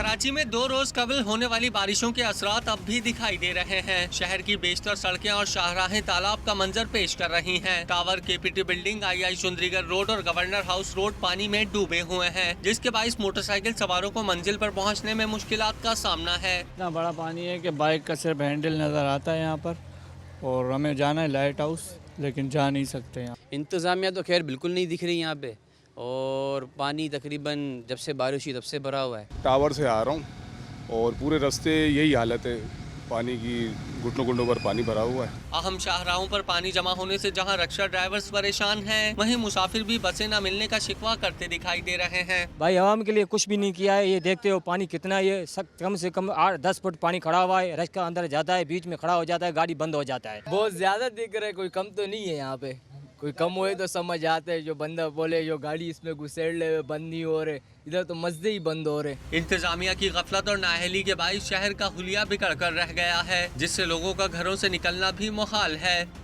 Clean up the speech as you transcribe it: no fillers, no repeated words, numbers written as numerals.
कराची में 2 रोज कबल होने वाली बारिशों के असरात अब भी दिखाई दे रहे हैं। शहर की बेशतर सड़कें और शाहराहें तालाब का मंजर पेश कर रही हैं। टावर, केपीटी बिल्डिंग, आई चुंदरीगढ़ रोड और गवर्नर हाउस रोड पानी में डूबे हुए हैं, जिसके बाइस मोटरसाइकिल सवारों को मंजिल पर पहुंचने में मुश्किलात का सामना है। इतना बड़ा पानी है कि बाइक का सिर्फ हैंडल नज़र आता है यहाँ पर, और हमें जाना है लाइट हाउस, लेकिन जा नहीं सकते यहाँ। इंतज़ामिया तो खैर बिल्कुल नहीं दिख रही यहाँ पे, और पानी तकरीबन जब से बारिश हुई तब से भरा हुआ है। टावर से आ रहा हूँ और पूरे रास्ते यही हालत है, पानी की घुटनों घुटनों पर पानी भरा हुआ है। अहम शाहराहों पर पानी जमा होने से जहां रिक्शा ड्राइवर्स परेशान हैं, वहीं मुसाफिर भी बसें न मिलने का शिकवा करते दिखाई दे रहे हैं। भाई आवाम के लिए कुछ भी नहीं किया है। ये देखते हो पानी कितना, ये सब कम से कम 8-10 फुट पानी खड़ा हुआ है। रिक्शा अंदर जाता है, बीच में खड़ा हो जाता है, गाड़ी बंद हो जाता है। बहुत ज्यादा दिख रहा है, कोई कम तो नहीं है यहाँ पे। कोई कम हुए तो समझ आते है, जो बंदा बोले जो गाड़ी इसमें घुसेड़ ले बंद नहीं हो रहे, इधर तो मस्जिद ही बंद हो रहे। इंतजामिया की गफलत और नाअहली के बाइस शहर का हुलिया बिगड़ कर रह गया है, जिससे लोगों का घरों से निकलना भी मुहाल है।